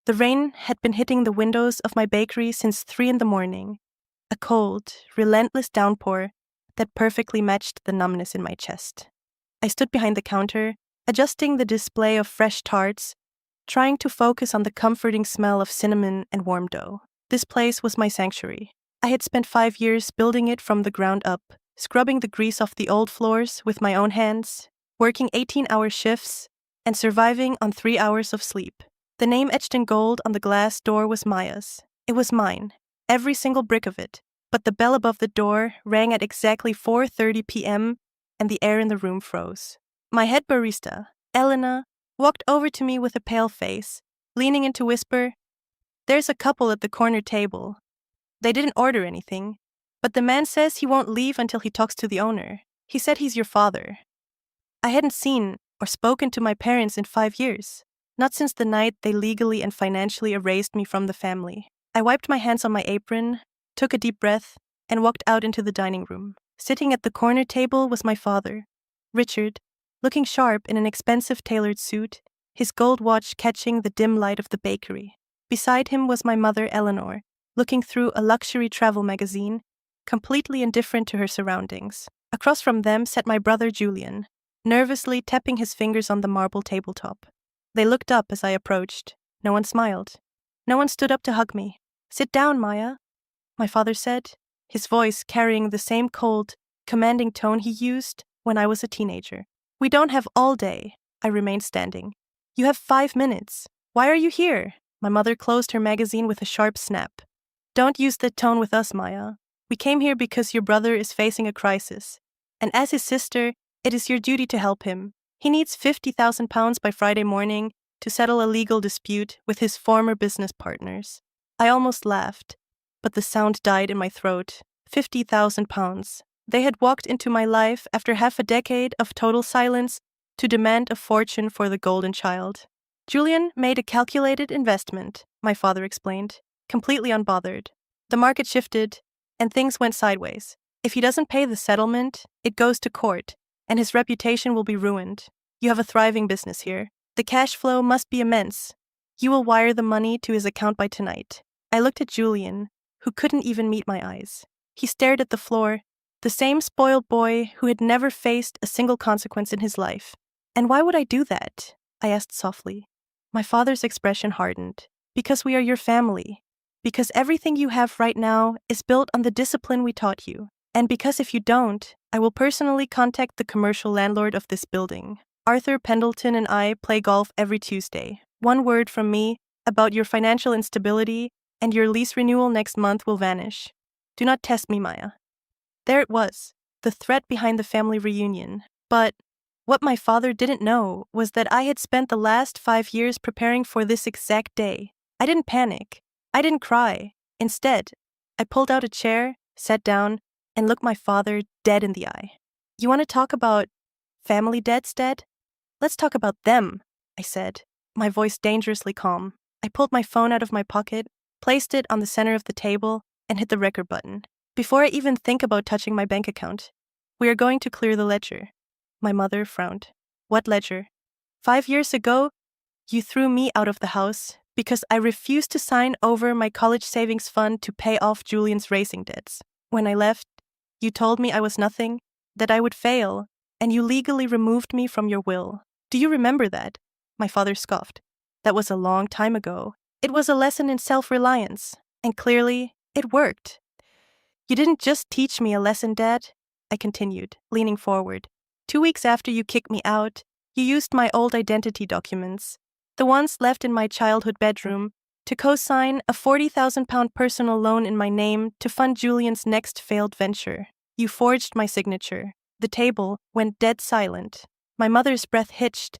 The rain had been hitting the windows of my bakery since 3 in the morning, a cold, relentless downpour that perfectly matched the numbness in my chest. I stood behind the counter, adjusting the display of fresh tarts, trying to focus on the comforting smell of cinnamon and warm dough. This place was my sanctuary. I had spent 5 years building it from the ground up, scrubbing the grease off the old floors with my own hands, working 18-hour shifts, and surviving on 3 hours of sleep. The name etched in gold on the glass door was Maya's. It was mine, every single brick of it. But the bell above the door rang at exactly 4:30 p.m., and the air in the room froze. My head barista, Elena, walked over to me with a pale face, leaning in to whisper, "There's a couple at the corner table. They didn't order anything, but the man says he won't leave until he talks to the owner. He said he's your father." I hadn't seen or spoken to my parents in 5 years, not since the night they legally and financially erased me from the family. I wiped my hands on my apron, took a deep breath, and walked out into the dining room. Sitting at the corner table was my father, Richard, looking sharp in an expensive tailored suit, his gold watch catching the dim light of the bakery. Beside him was my mother, Eleanor, looking through a luxury travel magazine, completely indifferent to her surroundings. Across from them sat my brother, Julian, nervously tapping his fingers on the marble tabletop. They looked up as I approached. No one smiled. No one stood up to hug me. "Sit down, Maya," my father said, his voice carrying the same cold, commanding tone he used when I was a teenager. "We don't have all day." I remained standing. "You have 5 minutes. Why are you here?" My mother closed her magazine with a sharp snap. "Don't use that tone with us, Maya. We came here because your brother is facing a crisis, and as his sister, it is your duty to help him. He needs £50,000 by Friday morning to settle a legal dispute with his former business partners." I almost laughed, but the sound died in my throat. £50,000. They had walked into my life after half a decade of total silence to demand a fortune for the golden child. "Julian made a calculated investment," my father explained, completely unbothered. "The market shifted, and things went sideways. If he doesn't pay the settlement, it goes to court, and his reputation will be ruined. You have a thriving business here. The cash flow must be immense. You will wire the money to his account by tonight." I looked at Julian, who couldn't even meet my eyes. He stared at the floor, the same spoiled boy who had never faced a single consequence in his life. "And why would I do that?" I asked softly. My father's expression hardened. "Because we are your family. Because everything you have right now is built on the discipline we taught you. And because if you don't, I will personally contact the commercial landlord of this building. Arthur Pendleton and I play golf every Tuesday. One word from me about your financial instability and your lease renewal next month will vanish. Do not test me, Maya." There it was, the threat behind the family reunion. But what my father didn't know was that I had spent the last 5 years preparing for this exact day. I didn't panic. I didn't cry. Instead, I pulled out a chair, sat down, and looked my father dead in the eye. "You want to talk about family debts, Dad? Let's talk about them," I said, my voice dangerously calm. I pulled my phone out of my pocket, placed it on the center of the table, and hit the record button. "Before I even think about touching my bank account, we are going to clear the ledger." My mother frowned. "What ledger? 5 years ago, you threw me out of the house because I refused to sign over my college savings fund to pay off Julian's racing debts. When I left, you told me I was nothing, that I would fail, and you legally removed me from your will. Do you remember that?" My father scoffed. "That was a long time ago. It was a lesson in self-reliance, and clearly, it worked." "You didn't just teach me a lesson, Dad," I continued, leaning forward. 2 weeks after you kicked me out, you used my old identity documents, the ones left in my childhood bedroom, to co-sign a £40,000 personal loan in my name to fund Julian's next failed venture. You forged my signature. The table went dead silent. My mother's breath hitched,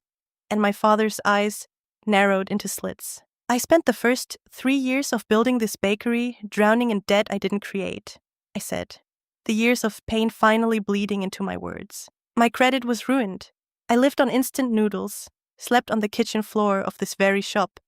and my father's eyes narrowed into slits. "I spent the first 3 years of building this bakery drowning in debt I didn't create," I said, the years of pain finally bleeding into my words. "My credit was ruined. I lived on instant noodles, slept on the kitchen floor of this very shop,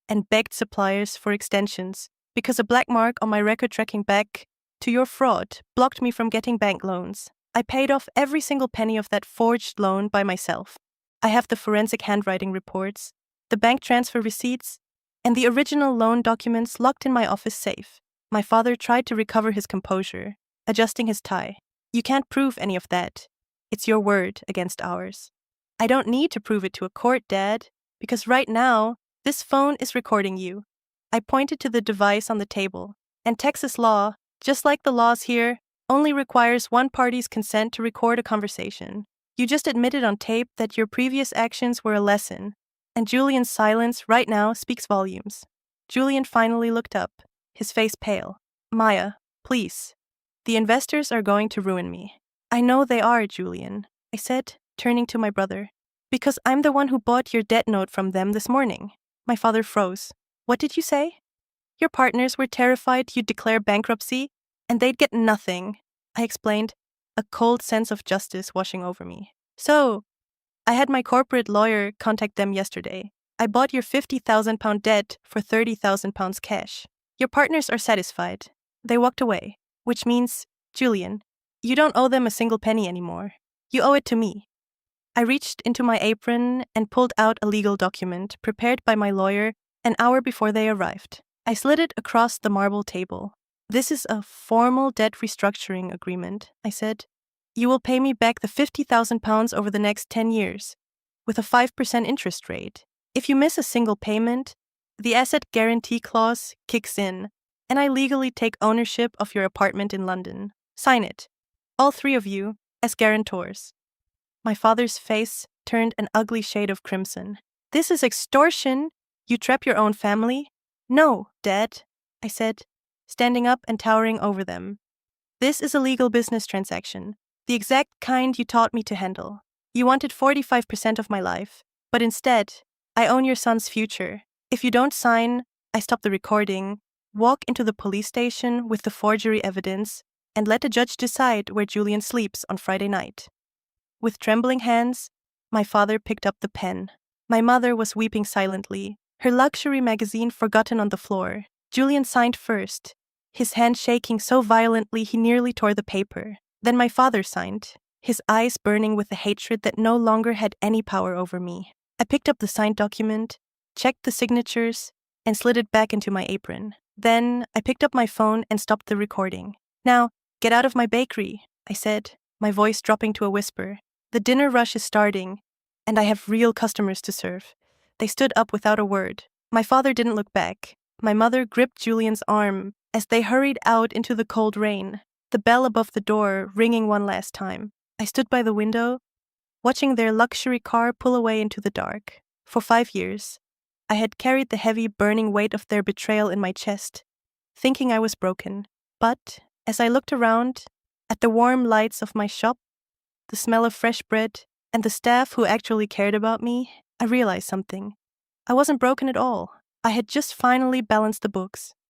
and begged suppliers for extensions because a black mark on my record tracking back to your fraud blocked me from getting bank loans. I paid off every single penny of that forged loan by myself. I have the forensic handwriting reports, the bank transfer receipts, and the original loan documents locked in my office safe. My father tried to recover his composure, adjusting his tie. You can't prove any of that. It's your word against ours. I don't need to prove it to a court, Dad, because right now, this phone is recording you. I pointed to the device on the table, and Texas law, just like the laws here, only requires one party's consent to record a conversation. You just admitted on tape that your previous actions were a lesson, and Julian's silence right now speaks volumes. Julian finally looked up, his face pale. Maya, please. The investors are going to ruin me. I know they are, Julian, I said, turning to my brother. Because I'm the one who bought your debt note from them this morning. My father froze. What did you say? Your partners were terrified you'd declare bankruptcy, and they'd get nothing, I explained, a cold sense of justice washing over me. So, I had my corporate lawyer contact them yesterday. I bought your £50,000 debt for £30,000 cash. Your partners are satisfied. They walked away, which means, Julian, you don't owe them a single penny anymore. You owe it to me. I reached into my apron and pulled out a legal document prepared by my lawyer an hour before they arrived. I slid it across the marble table. This is a formal debt restructuring agreement, I said. You will pay me back the £50,000 over the next 10 years, with a 5% interest rate. If you miss a single payment, the asset guarantee clause kicks in, and I legally take ownership of your apartment in London. Sign it. All three of you, as guarantors. My father's face turned an ugly shade of crimson. This is extortion. You trap your own family? No, Dad, I said, standing up and towering over them. This is a legal business transaction, the exact kind you taught me to handle. You wanted 45% of my life, but instead, I own your son's future. If you don't sign, I stop the recording, walk into the police station with the forgery evidence, and let the judge decide where Julian sleeps on Friday night. With trembling hands, my father picked up the pen. My mother was weeping silently, her luxury magazine forgotten on the floor. Julian signed first, his hand shaking so violently he nearly tore the paper. Then my father signed, his eyes burning with the hatred that no longer had any power over me. I picked up the signed document, checked the signatures, and slid it back into my apron. Then I picked up my phone and stopped the recording. Now, get out of my bakery, I said, my voice dropping to a whisper. The dinner rush is starting, and I have real customers to serve. They stood up without a word. My father didn't look back. My mother gripped Julian's arm as they hurried out into the cold rain, the bell above the door ringing one last time. I stood by the window, watching their luxury car pull away into the dark. For 5 years, I had carried the heavy, burning weight of their betrayal in my chest, thinking I was broken. But as I looked around, at the warm lights of my shop, the smell of fresh bread, and the staff who actually cared about me, I realized something. I wasn't broken at all. I had just finally balanced the books.